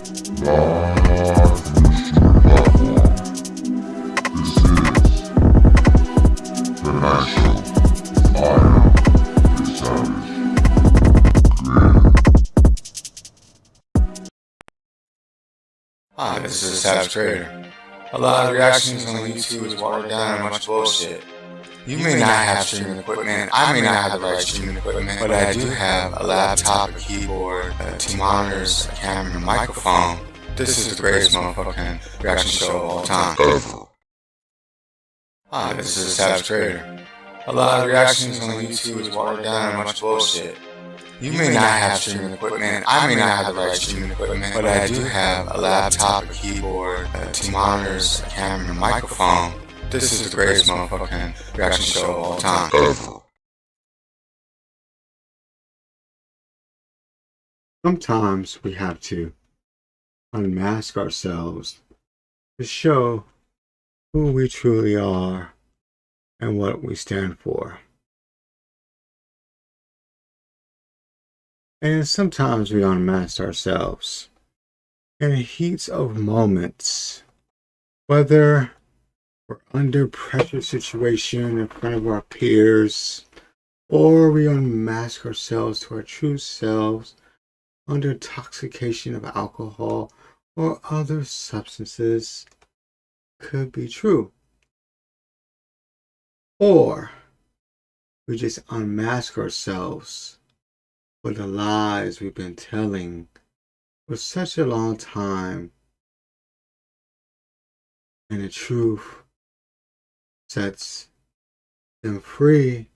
Hi, this is a Savage Trader. A lot of reactions on YouTube is watered down and much bullshit. You may not have streaming equipment, I may not have the right streaming equipment, but I do have a laptop, a keyboard, 2 monitors, a camera, and a microphone. This is the greatest motherfucking reaction show of all time. Hi, this is a Savage Trader. A lot of reactions on YouTube is watered down and much bullshit. You may not have streaming equipment, I may not have the right streaming equipment, but I do have a laptop, a keyboard, 2 monitors, a camera, and a microphone. This is the greatest motherfucking reaction show of all time. Sometimes we have to unmask ourselves to show who we truly are and what we stand for. And sometimes we unmask ourselves in heats of moments, whether we're under pressure situation in front of our peers, or we unmask ourselves to our true selves under intoxication of alcohol or other substances. Could be true. Or we just unmask ourselves for the lies we've been telling for such a long time, and the truth sets them free.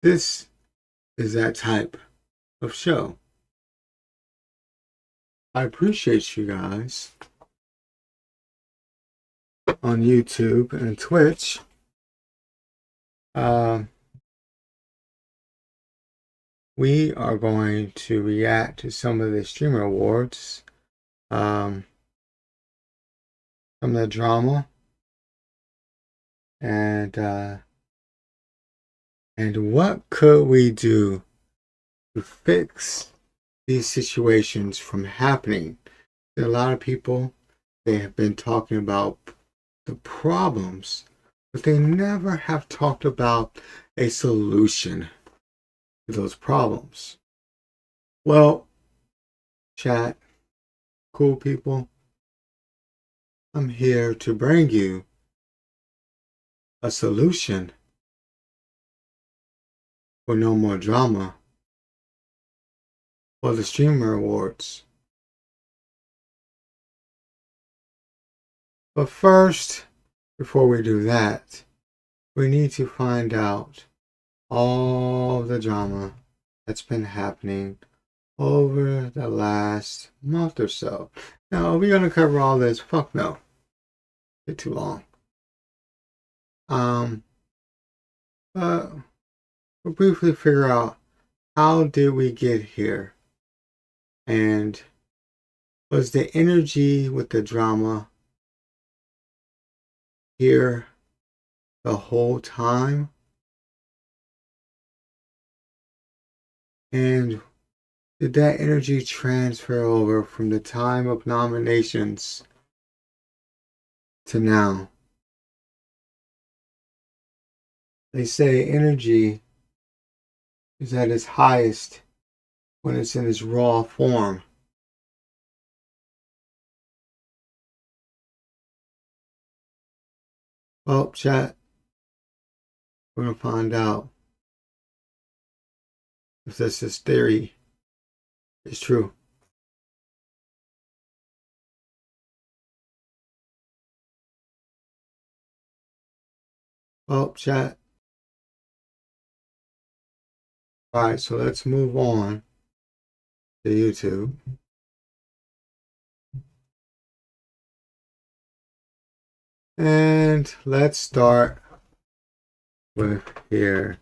This is that type of show. I appreciate you guys on YouTube and Twitch. We are going to react to some of the streamer awards, some of the drama, and what could we do to fix these situations from happening. There are a lot of people, they have been talking about the problems, but they never have talked about a solution to those problems. Well, chat, cool people, I'm here to bring you a solution for no more drama for the streamer awards. But first, before we do that, we need to find out all the drama that's been happening over the last month or so. Now, are we gonna cover all this? Fuck no. It's too long. But we'll briefly figure out, how did we get here? And was the energy with the drama here the whole time? And did that energy transfer over from the time of nominations to now? They say energy is at its highest when it's in its raw form. Well, chat, we're gonna find out if this theory is true. Well, chat. Alright, so let's move on to YouTube. And let's start with here.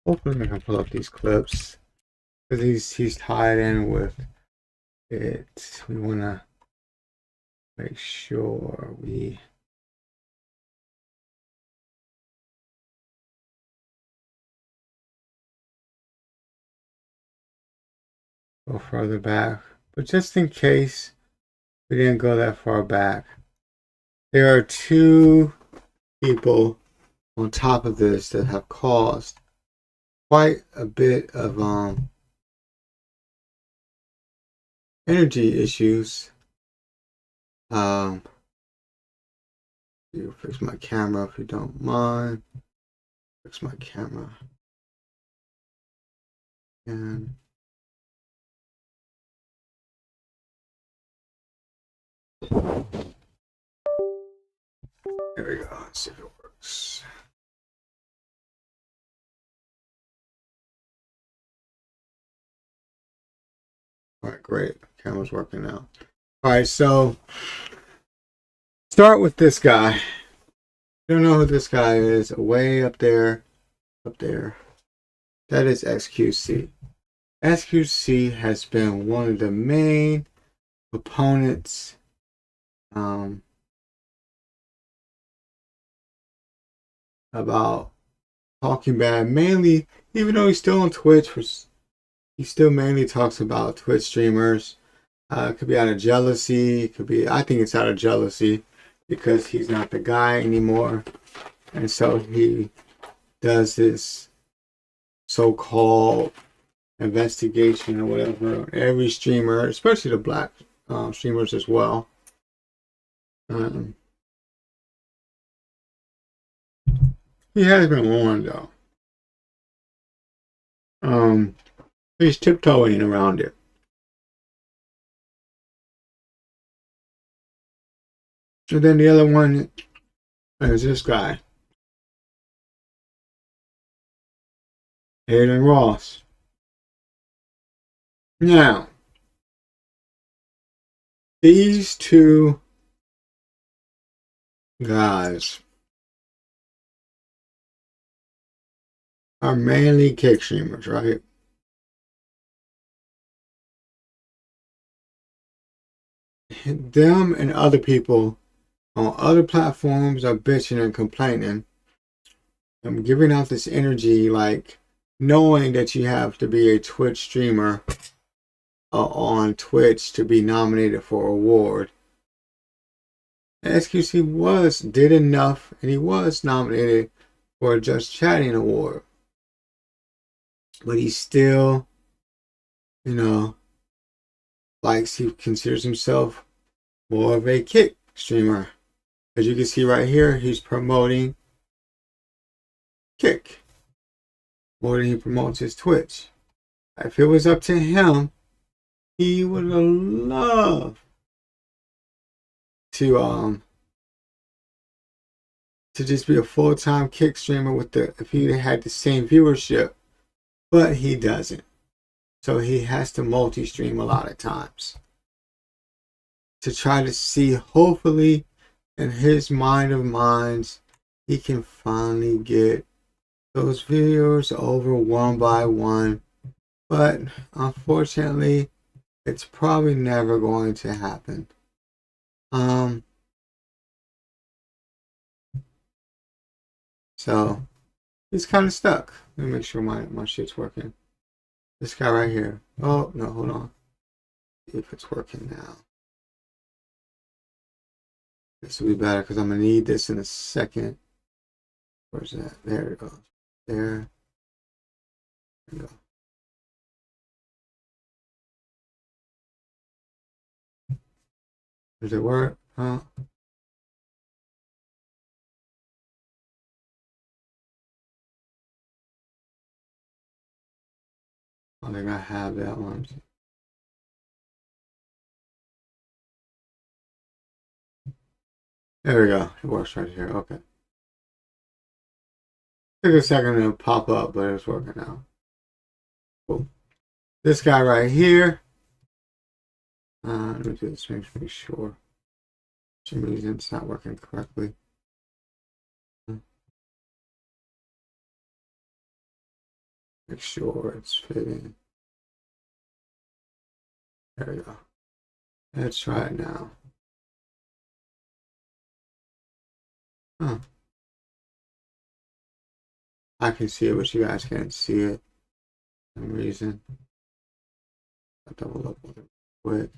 Hopefully I can pull up these clips. because he's tied in with it. We want to make sure we go further back. But just in case we didn't go that far back, there are two people on top of this that have caused quite a bit of energy issues. You fix my camera if you don't mind. Fix my camera. And there we go. Let's see if it works. All right, great. Camera's working now. All right, so start with this guy. Don't know who this guy is. Way up there. Up there. That is XQC. XQC has been one of the main opponents about talking bad. Mainly, even though he's still on Twitch, he still mainly talks about Twitch streamers. It could be out of jealousy. It could be, I think it's out of jealousy because he's not the guy anymore. And so he does this so-called investigation or whatever on every streamer, especially the black streamers as well. He has been warned though. He's tiptoeing around it. And then the other one is this guy, Hayden Ross. Now, these two guys are mainly kick streamers, right? Them and other people on other platforms are bitching and complaining. I'm giving out this energy, like knowing that you have to be a Twitch streamer on Twitch to be nominated for an award. XQC did enough, and he was nominated for a Just Chatting award. But he still, he considers himself more of a kick streamer. As you can see right here, he's promoting kick more than he promotes his Twitch. If it was up to him, he would have loved to just be a full-time kick streamer if he had the same viewership, but he doesn't. So he has to multi-stream a lot of times to try to see, hopefully, in his mind of minds, he can finally get those viewers over one by one. But unfortunately, it's probably never going to happen. So he's kind of stuck. Let me make sure my shit's working. This guy right here. Oh, no, hold on. See if it's working now. This will be better because I'm going to need this in a second. Where's that? There it goes. There we go. Does it work? Huh? I think I have that one. There we go. It works right here. Okay. Took a second to pop up, but it's working now. Cool. This guy right here. Let me do this. Make sure. For some reason it's not working correctly. Make sure it's fitting. There we go. Let's try it now. Huh. I can see it, but you guys can't see it for some reason. I'll double up on it quick.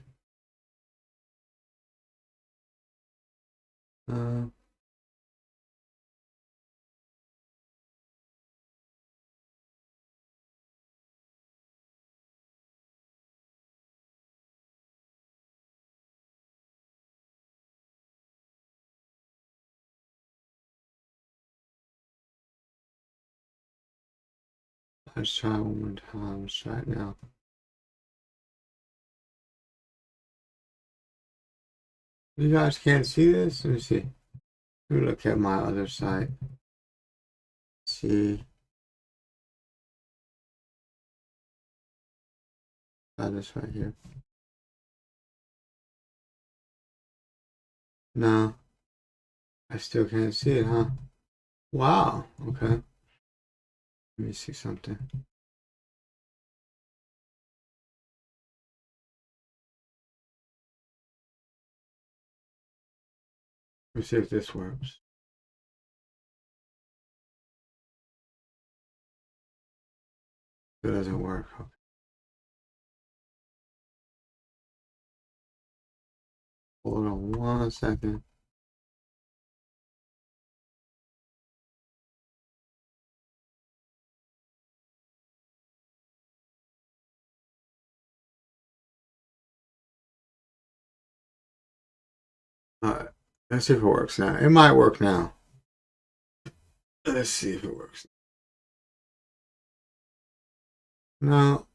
Let's try one more time. Let's try it now. You guys can't see this? Let me see. Let me look at my other site. See. Try this right here. No. I still can't see it, huh? Wow. Okay. Let me see something. Let me see if this works. It doesn't work. Okay. Hold on 1 second. Alright. Let's see if it works now. It might work now. Let's see if it works. No.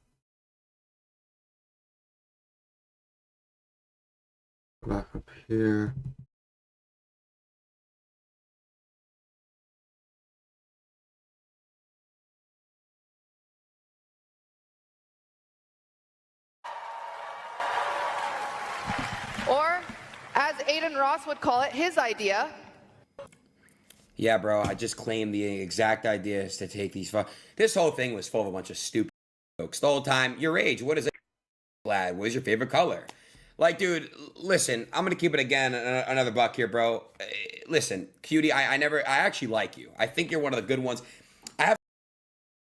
Back up here. Or, as Aiden Ross would call it, his idea. Yeah, bro, I just claimed the exact idea is to take these. This whole thing was full of a bunch of stupid jokes the whole time. Your age, what is it? Lad, what is your favorite color? Like, dude, listen, I'm gonna keep it again, another buck here, bro. Listen, cutie, I actually like you. I think you're one of the good ones. I have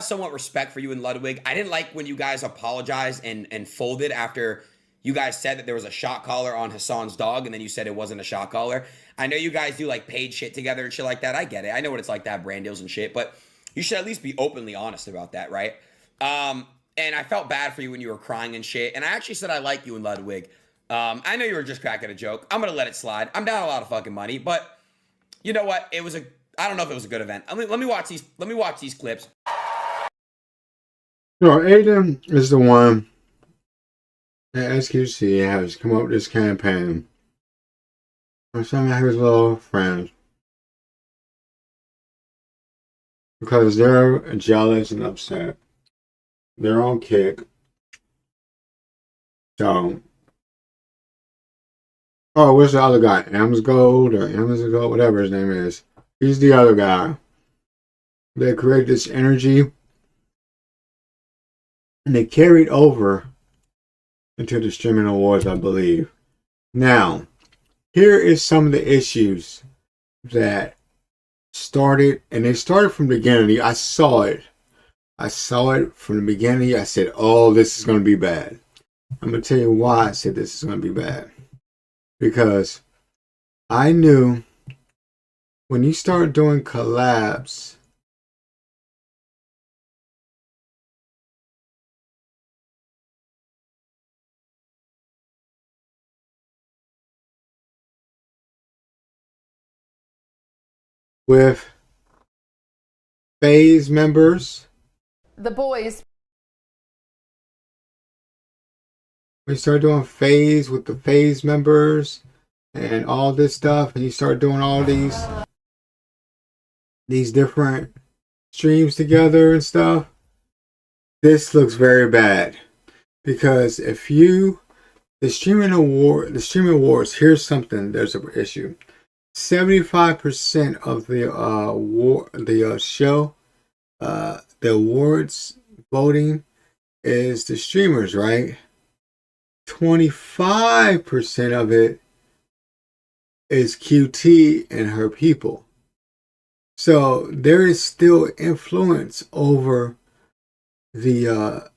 somewhat respect for you and Ludwig. I didn't like when you guys apologized and folded after you guys said that there was a shot collar on Hassan's dog, and then you said it wasn't a shot collar. I know you guys do like paid shit together and shit like that. I get it. I know what it's like to have brand deals and shit, but you should at least be openly honest about that, right? And I felt bad for you when you were crying and shit. And I actually said I like you and Ludwig. I know you were just cracking a joke. I'm gonna let it slide. I'm down a lot of fucking money, but you know what? It was I don't know if it was a good event. Let me watch these. Let me watch these clips. So Aiden is the one at SQC has come up with this campaign for some of his little friends because they're jealous and upset. They're on kick. So, oh, where's the other guy? Amsgold or Amsgold, whatever his name is. He's the other guy. They created this energy and they carried over into the streaming awards, I believe. Now, here is some of the issues that started, and they started from the beginning. I saw it from the beginning. I said, oh, this is going to be bad. I'm going to tell you why I said this is going to be bad. Because I knew when you start doing collabs, with phase members, The boys. we start doing phase with the phase members and all this stuff, and you start doing all these different streams together and stuff, this looks very bad. Because if you the streaming awards, here's something, there's an issue. 75% of the show, the awards voting is the streamers, right? 25% of it is QT and her people. So there is still influence over the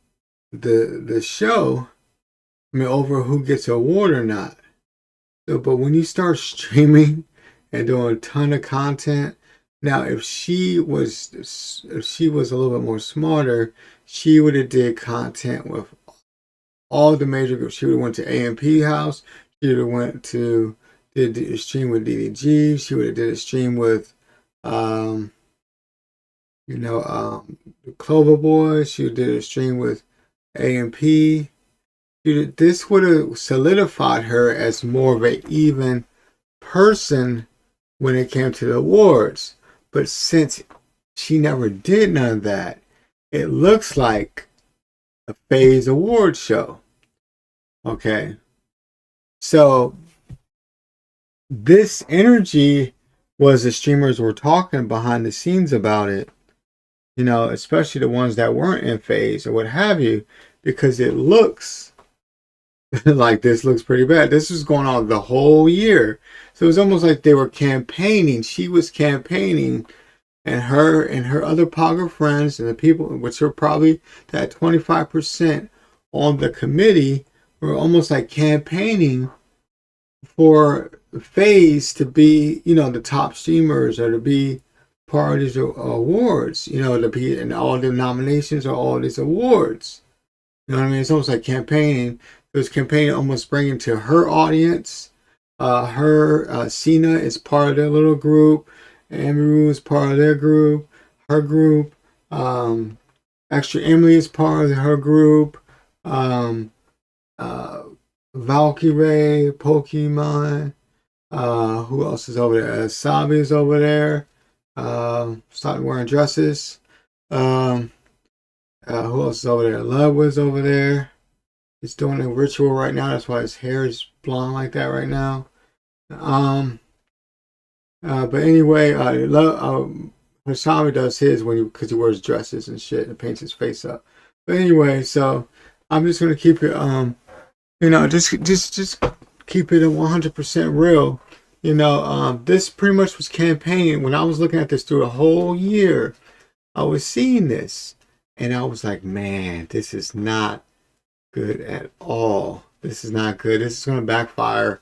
show. I mean, over who gets an award or not. So, but when you start streaming and doing a ton of content, now if she was a little bit more smarter, she would have did content with all the major groups. She would have went to AMP House. She would have went to did a stream with DDG. She would have did a stream with um, the Clover Boys. She did a stream with AMP. This would have solidified her as more of an even person when it came to the awards. But since she never did none of that, it looks like a phase award show. Okay. So this energy was the streamers were talking behind the scenes about it, especially the ones that weren't in phase or what have you, because it looks like this looks pretty bad. This was going on the whole year. So it was almost like they were campaigning. She was campaigning, and her other Pogger friends and the people, which are probably that 25% on the committee, were almost like campaigning for FaZe to be, the top streamers or to be part of these awards, to be in all the nominations or all these awards. You know what I mean? It's almost like campaigning. It was campaigning almost bringing to her audience. Cena is part of their little group. Amaru is part of their group. Her group. Extra Emily is part of her group. Valkyrie, Pokemon. Who else is over there? Sabi is over there. Started wearing dresses. Who else is over there? Love was over there. He's doing a ritual right now. That's why his hair is blonde like that right now. But anyway, Hasami does his because he wears dresses and shit and paints his face up. But anyway, so I'm just gonna keep it just keep it 100% real. This pretty much was campaigning. When I was looking at this through a whole year, I was seeing this, and I was like, man, this is not good at all. This is not good. This is going to backfire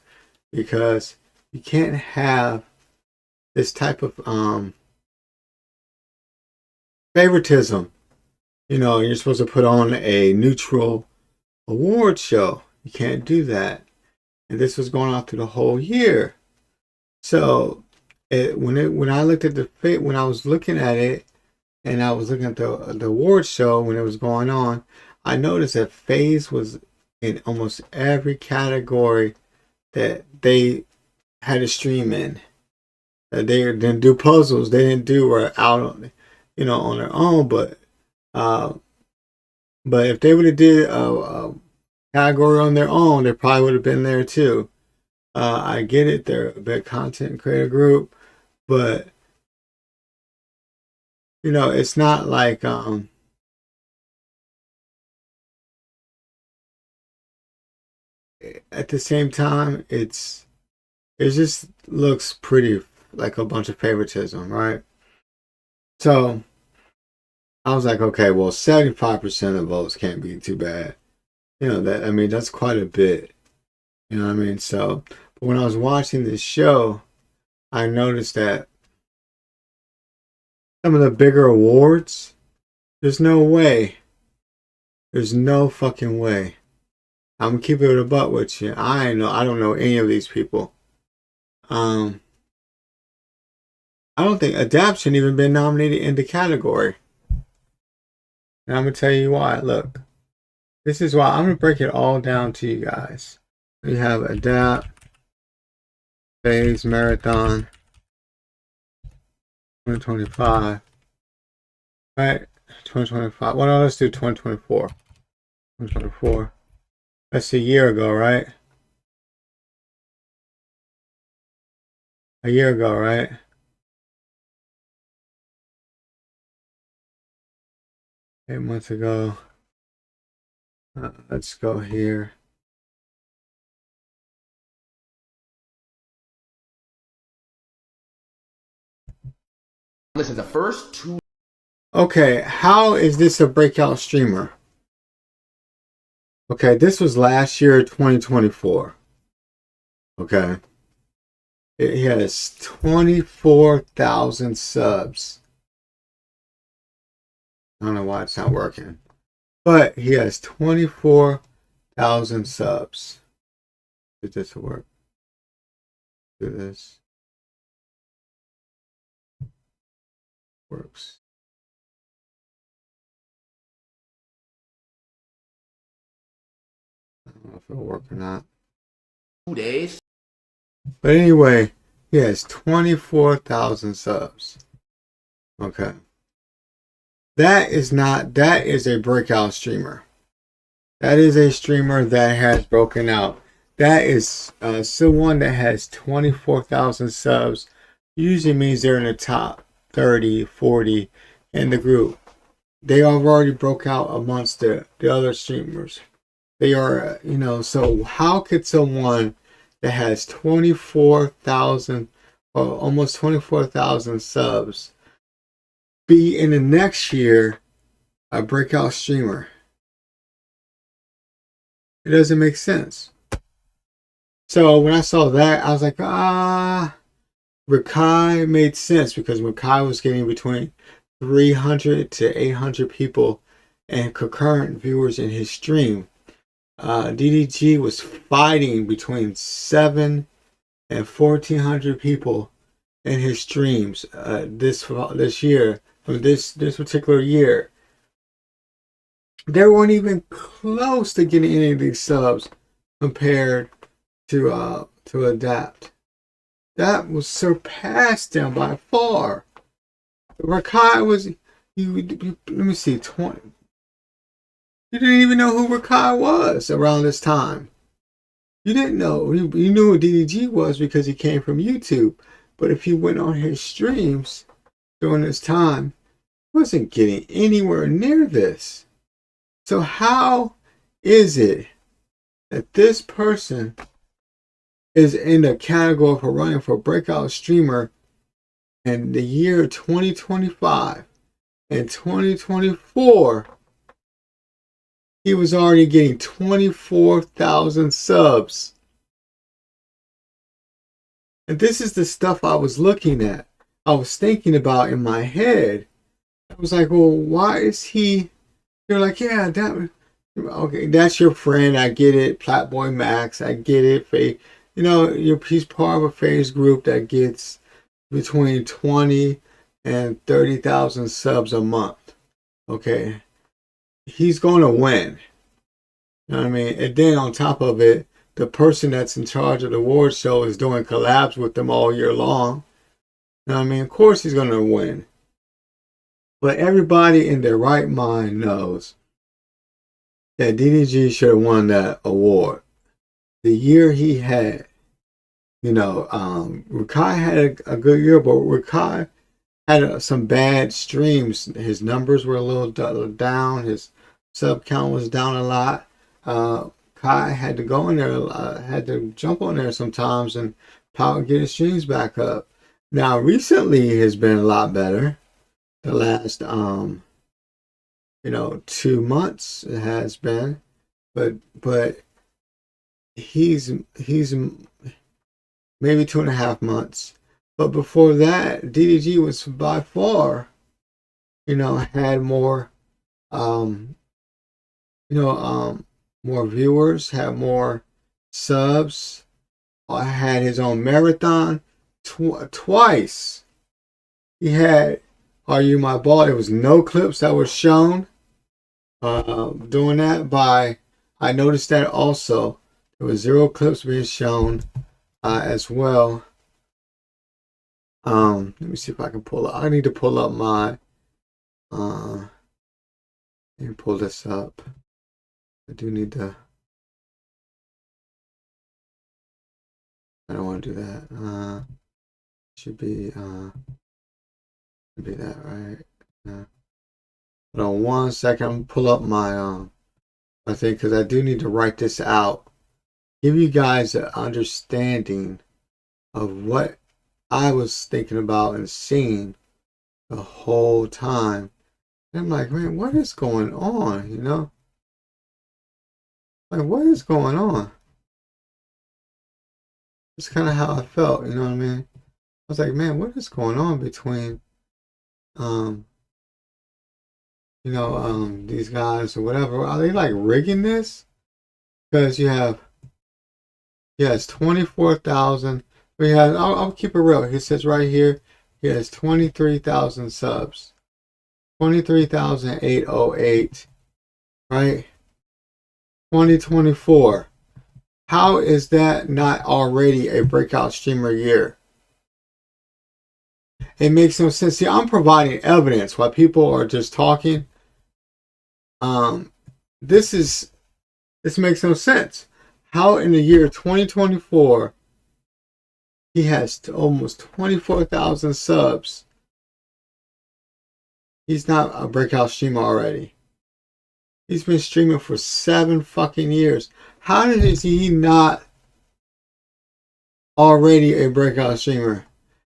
because you can't have this type of favoritism. You're supposed to put on a neutral award show. You can't do that. And this was going on through the whole year. So when I looked at when I was looking at it, and I was looking at the award show when it was going on, I noticed that FaZe was in almost every category that they had a stream in. They didn't do puzzles. They didn't do out on their own. But if they would have did a category on their own, they probably would have been there too. I get it. They're a big content creator group, but it's not like at the same time, it just looks pretty like a bunch of favoritism, right? So I was like, okay, well, 75% of votes can't be too bad. That's quite a bit. You know what I mean? So when I was watching this show, I noticed that some of the bigger awards, there's no way. There's no fucking way. I'm gonna keep it a butt with you. I don't know any of these people. I don't think Adapt shouldn't even been nominated in the category. And I'm gonna tell you why. Look, this is why I'm gonna break it all down to you guys. We have Adapt, FaZe Marathon 2025. Right? 2025. Well, no, let's do 2024. 2024. That's a year ago, right? A year ago, right? $8 months ago. Let's go here. Listen, the first 2. Okay, how is this a breakout streamer? Okay, this was last year, 2024. Okay. He has 24,000 subs. I don't know why it's not working. But he has 24,000 subs. Did this work? Do this. Works. I don't know if it'll work or not. 2 days. But anyway, he has 24,000 subs. Okay. That is a breakout streamer. That is a streamer that has broken out. That is someone that has 24,000 subs. Usually means they're in the top 30, 40 in the group. They have already broke out amongst the other streamers. They are, so how could someone that has 24,000 or almost 24,000 subs be in the next year a breakout streamer? It doesn't make sense. So when I saw that, I was like, Rakai made sense because Rakai was getting between 300 to 800 people and concurrent viewers in his stream. DDG was fighting between 7 and 1,400 people in his streams this year, from this particular year. They weren't even close to getting any of these subs compared to Adapt. That was surpassed them by far. Rakai was let me see, 20. You didn't even know who Rakai was around this time. You didn't know. You knew who DDG was because he came from YouTube. But if you went on his streams during this time, he wasn't getting anywhere near this. So how is it that this person is in the category for running for breakout streamer in the year 2025 and 2024? He was already getting 24,000 subs. And this is the stuff I was looking at. I was thinking about in my head. I was like, well, why is he? You're like, yeah, okay, that's your friend. I get it. Platboy Max, I get it. He's part of a phase group that gets between 20 and 30,000 subs a month. Okay. He's going to win. You know what I mean? And then on top of it, the person that's in charge of the award show is doing collabs with them all year long. You know what I mean? Of course he's going to win. But everybody in their right mind knows that DDG should have won that award. The year he had, Rakai had a good year, but Rakai had some bad streams. His numbers were a little down. His sub count was down a lot. Kai had to go in there, had to jump on there sometimes and get his streams back up. Now, recently has been a lot better. The last, 2 months it has been, but he's maybe 2.5 months. But before that, DDG was by far, had more, more viewers, had more subs, had his own marathon twice. He had Are You My Ball? There was no clips that were shown doing that I noticed that also. There was 0 clips being shown as well. Let me see if I can pull up. I need to pull up my let me pull this up. I do need to. I don't want to do that. Should be that, right? Hold on 1 second. I'm gonna pull up my I think because I do need to write this out. Give you guys an understanding of what I was thinking about and seeing the whole time. And I'm like, man, what is going on? You know? Like, what is going on? It's kind of how I felt, you know what I mean? I was like, man, what is going on between, um, these guys or whatever? Are they like rigging this? Because he has 24,000. I'll keep it real. He says right here, he has 23,000 subs. 23,808, right? 2024. How is that not already a breakout streamer year? It makes no sense. See, I'm providing evidence while people are just talking. This makes no sense. How in the year 2024 he has almost 24,000 subs? He's not a breakout streamer already. He's been streaming for 7 fucking years. How is he not already a breakout streamer?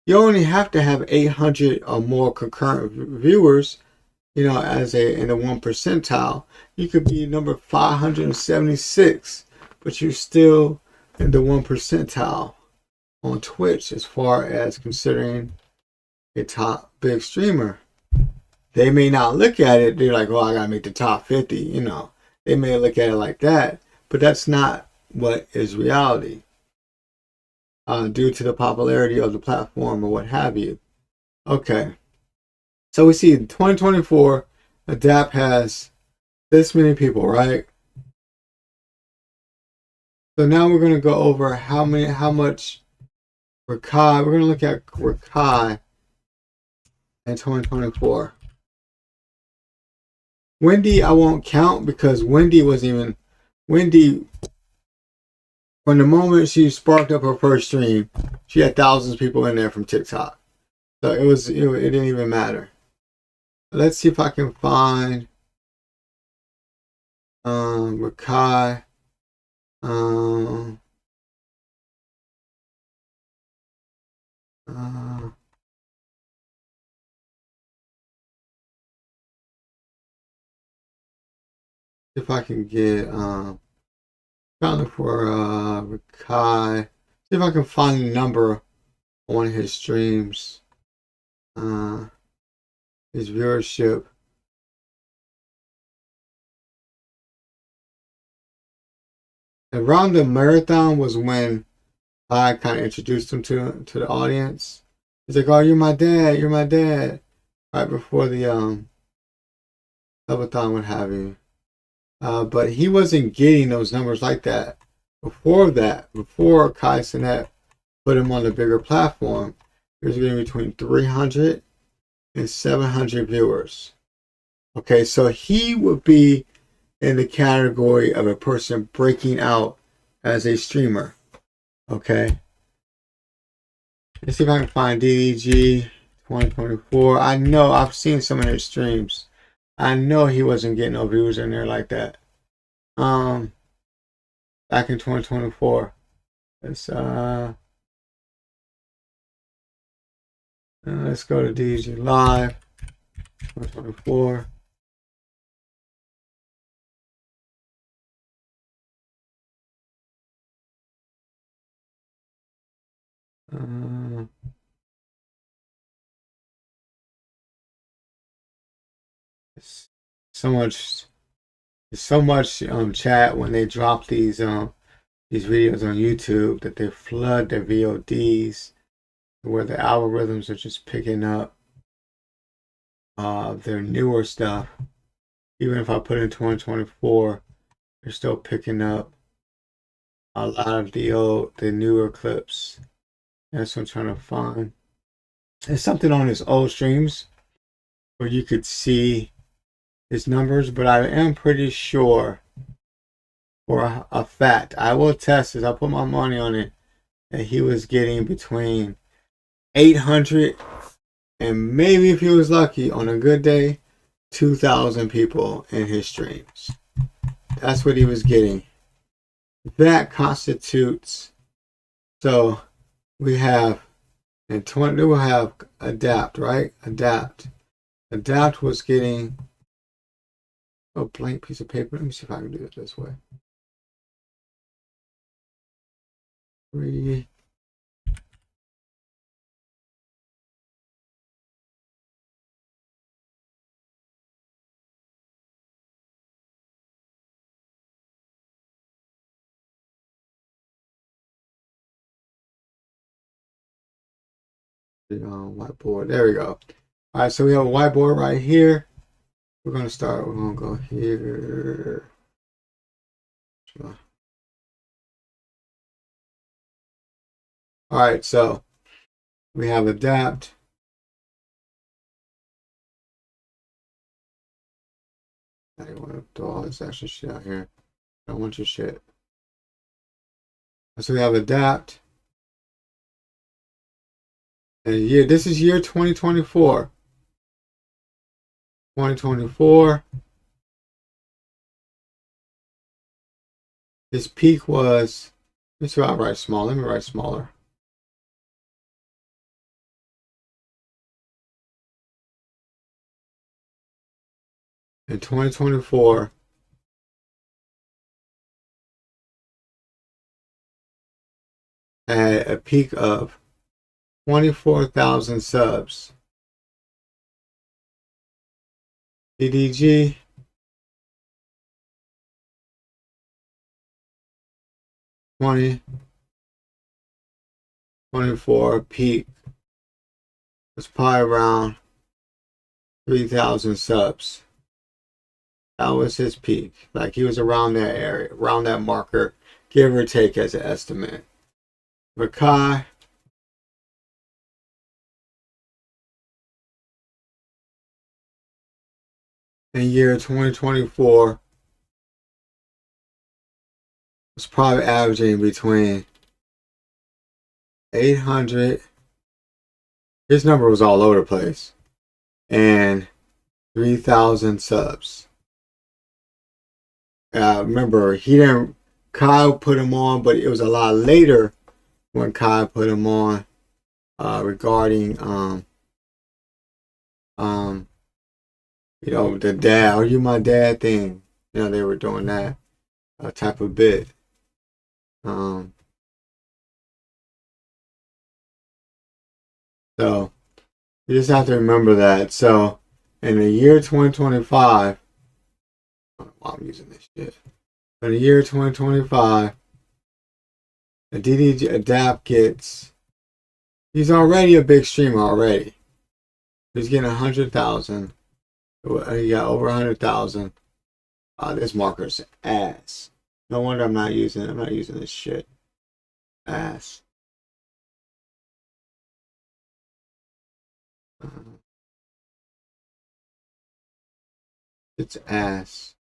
You only have to have 800 or more concurrent viewers, in the 1 percentile. You could be number 576, but you're still in the 1 percentile on Twitch as far as considering a top big streamer. They may not look at it, they're like, I gotta make the top 50, They may look at it like that, but that's not what is reality. Due to the popularity of the platform or what have you. Okay. So we see in 2024, Adapt has this many people, right? So now we're going to go over how much Rakai, we're going to look at Rakai in 2024. Wendy, I won't count because Wendy, from the moment she sparked up her first stream, she had thousands of people in there from TikTok. So it didn't even matter. Let's see if I can find Rakai. If I can get found for Rakai. See if I can find the number on his streams. His viewership. Around the marathon was when I kind of introduced him to the audience. He's like, "Oh, you're my dad," right before the subathon, what have you. But he wasn't getting those numbers like that. Before Kai Cenat put him on the bigger platform, he was getting between 300 and 700 viewers. Okay, so he would be in the category of a person breaking out as a streamer. Okay. Let's see if I can find DDG 2024. I know I've seen some of his streams. I know he wasn't getting no views in there like that. Back in 2024. Let's go to DDG Live 2024. So much chat when they drop these videos on YouTube that they flood their VODs where the algorithms are just picking up their newer stuff. Even if I put in 2024, they're still picking up a lot of the newer clips. That's what I'm trying to find. There's something on his old streams where you could see his numbers, but I am pretty sure for a fact, I will test this, I'll put my money on it, that he was getting between 800 and maybe, if he was lucky, on a good day, 2,000 people in his streams. That's what he was getting. That constitutes, so we have And 20, we'll have adapt, right? Adapt. Adapt was getting a blank piece of paper. Let me see if I can do it this way. 3. Whiteboard. There we go. All right, so we have a whiteboard right here. We're going to start. We're going to go here. All right, so we have adapt. I don't want to throw all this extra shit out here. I don't want your shit. So we have adapt. And this is year 2024. 2024. This peak was, let me see if I write small. Let me write smaller. In 2024, at a peak of 24,000 subs. DDG, '20, 24 peak was probably around 3,000 subs. That was his peak. Like he was around that area, around that marker, give or take as an estimate. Rakai, in year 2024 was probably averaging between 800. His number was all over the place, and 3,000 subs. Remember, he didn't. Kyle put him on, but it was a lot later when Kyle put him on regarding the dad. Are you my dad thing? They were doing that type of bit. So you just have to remember that. So in the year 2025, I don't know why I'm using this shit. In the year 2025, the DDG Adapt he's already a big streamer already. He's getting 100,000. He got over 100,000. This marker's ass. No wonder I'm not using this shit. Ass. It's ass.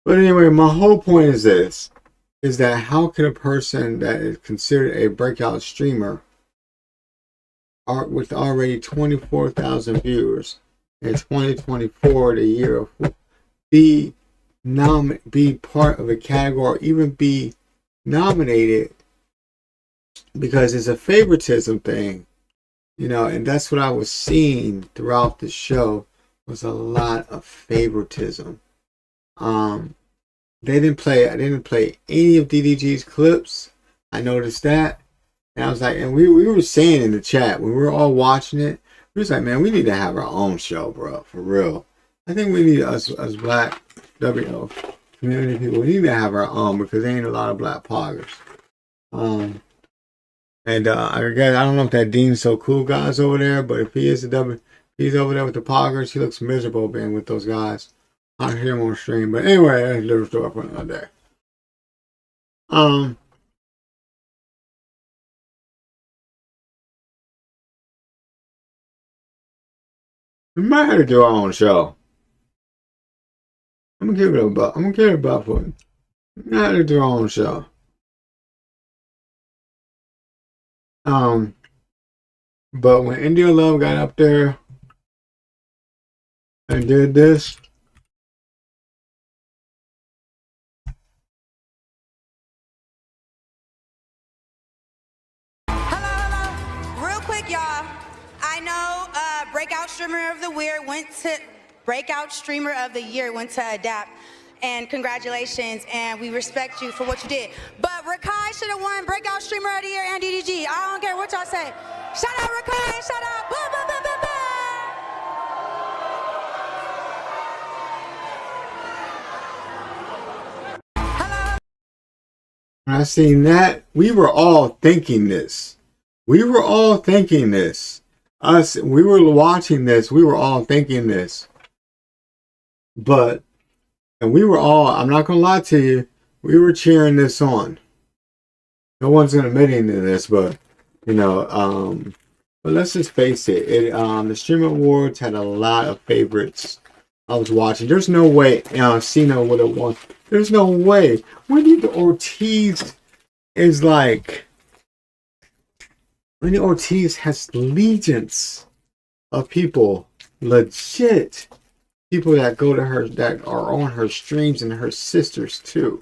But anyway, my whole point is this, is that how can a person that is considered a breakout streamer with already 24,000 viewers in 2024, the year of, be part of a category, even be nominated, because it's a favoritism thing, and that's what I was seeing throughout the show, was a lot of favoritism. I didn't play any of DDG's clips. I noticed that. And I was like, and we were saying in the chat, when we were all watching it, we was like, man, we need to have our own show, bro, for real. I think we need us black WO community people, we need to have our own, because there ain't a lot of black poggers. I don't know if that Dean's So Cool guy's over there, but if he is he's over there with the poggers, he looks miserable being with those guys. I hear him on stream, but anyway, that's a different story for another day. We might have to do our own show. I'm gonna give it a buck. I'm gonna give it a buck for it. We might have to do our own show. But when India Love got up there and did this, breakout streamer of the year went to Adapt. And congratulations, and we respect you for what you did. But Rakai should have won Breakout Streamer of the Year and DDG. I don't care what y'all say. Shout out Rakai, shout out. Boom, boom, boom, boom, boom. When I seen that, we were all thinking this. We were all thinking this. We were watching this. We were all thinking this. And we were all, I'm not going to lie to you, we were cheering this on. No one's going to admit to this, but, but let's just face it. The Streamer Awards had a lot of favorites. I was watching. There's no way Cena would have won. There's no way. Wendy Ortiz has legions of people, legit people that go to her, that are on her streams, and her sisters too,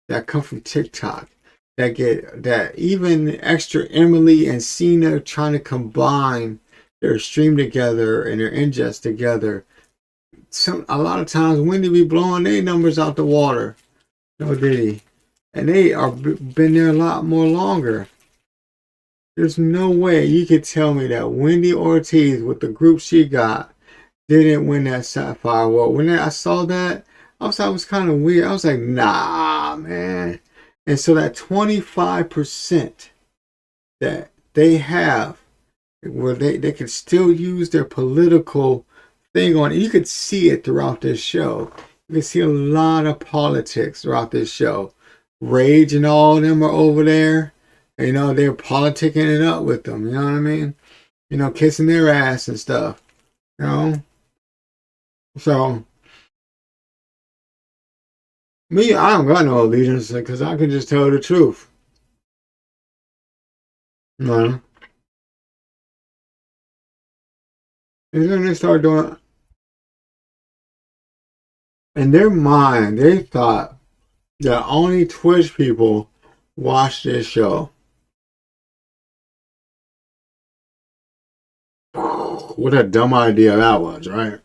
that come from TikTok, that even extra Emily and Cena trying to combine their stream together and their ingest together. A lot of times Wendy be blowing their numbers out the water. No diddy. And they are been there a lot more longer. There's no way you could tell me that Wendy Ortiz, with the group she got, didn't win that Sapphire Award. When I saw that, I thought it was kind of weird. I was like, nah, man. And so that 25% that they have, where they can still use their political thing on it. You could see it throughout this show. You can see a lot of politics throughout this show. Rage and all of them are over there. They're politicking it up with them. You know what I mean? Kissing their ass and stuff. So, me, I don't got no allegiance because I can just tell the truth. No. And then they start doing, in their mind, they thought that only Twitch people watch this show. What a dumb idea that was, right?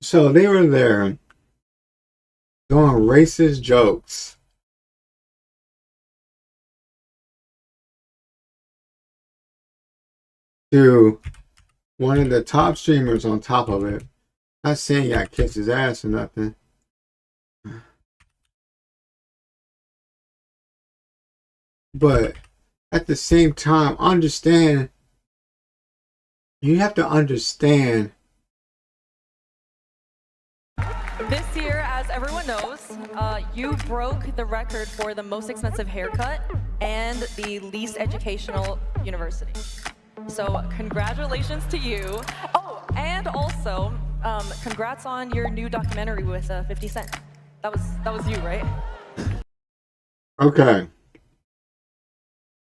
So they were there doing racist jokes. To one of the top streamers on top of it. Not saying I kissed his ass or nothing. But at the same time, you have to understand. This year, as everyone knows, you broke the record for the most expensive haircut and the least educational university. So congratulations to you. Oh, and also, congrats on your new documentary with 50 Cent. That was you, right? Okay.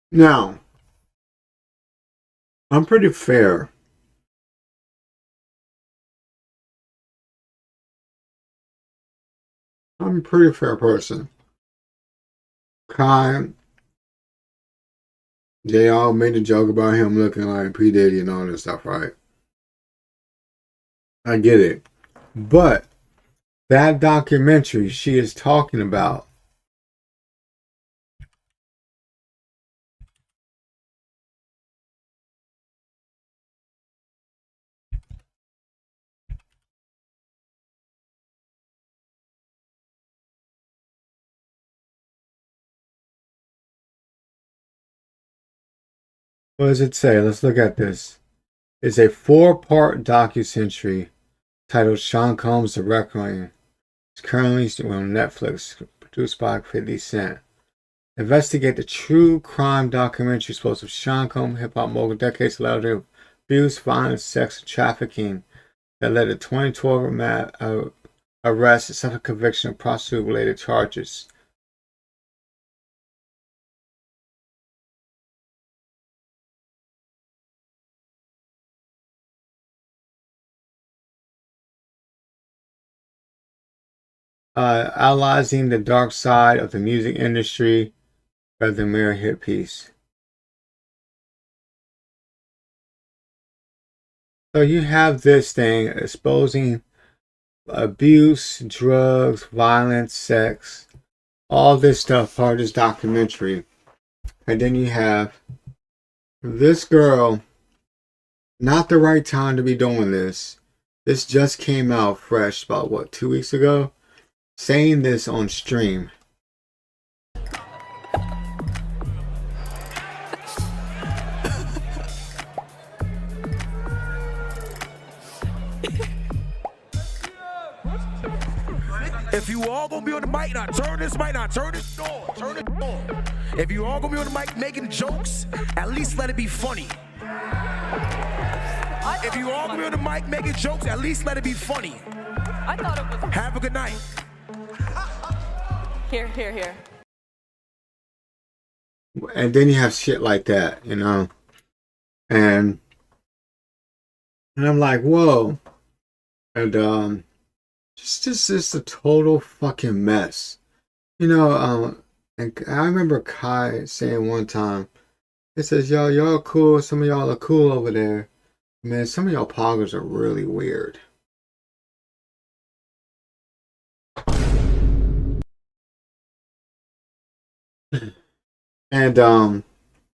Now, I'm pretty fair. I'm a pretty fair person. They all made a joke about him looking like P. Diddy and all this stuff, right? I get it. But that documentary she is talking about, what does it say? Let's look at this. It's a 4-part documentary titled Sean Combs The Reckoning. It's currently on Netflix, produced by 50 Cent. Investigate the true crime documentary exposed of Sean Combs, hip-hop mogul, decades of abuse, violence, sex, and trafficking that led to 2012 arrest and suffered conviction of prostitute-related charges. Analyzing the dark side of the music industry rather than mere hit piece. So you have this thing exposing abuse, drugs, violence, sex, all this stuff part of this documentary. And then you have this girl, not the right time to be doing this. This just came out fresh about, what, 2 weeks ago? Saying this on stream. If you all gonna be on the mic, now turn this mic, now turn this on, turn it on. If you all gonna be on the mic making jokes, at least let it be funny. If you all gonna be on the mic making jokes, at least let it be funny. I thought it was. Have a good night. Here. And then you have shit like that, you know. And I'm like, whoa. And just a total fucking mess. You know, and I remember Kai saying one time, it says, y'all cool, some of y'all are cool over there. Man, some of y'all poggers are really weird. And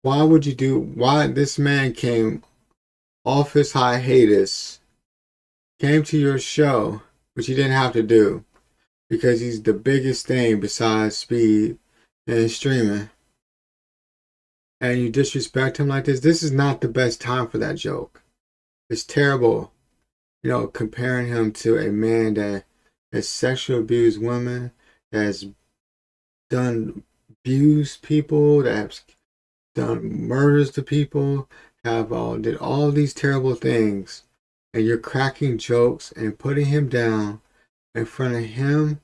why this man came off his hiatus, came to your show, which he didn't have to do, because he's the biggest thing besides Speed and streaming, and you disrespect him like this. This is not the best time for that joke. It's terrible, you know, comparing him to a man that has sexually abused women, that has done abused people, that has done murders to people, did all these terrible things, and you're cracking jokes and putting him down in front of him,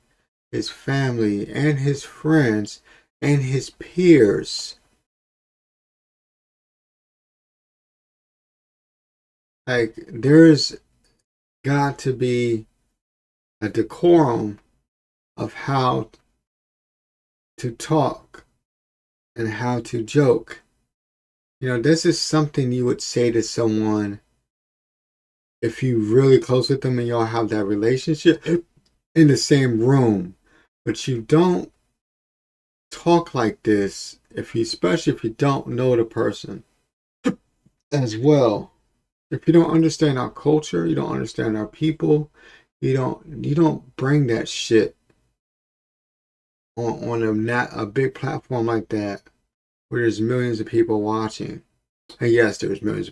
his family, and his friends, and his peers. Like, there's got to be a decorum of how to talk and how to joke. You know, this is something you would say to someone if you really close with them and y'all have that relationship in the same room. But you don't talk like this, especially if you don't know the person as well. If you don't understand our culture, you don't understand our people, you don't bring that shit on a big platform like that where there's millions of people watching. And yes, there's millions of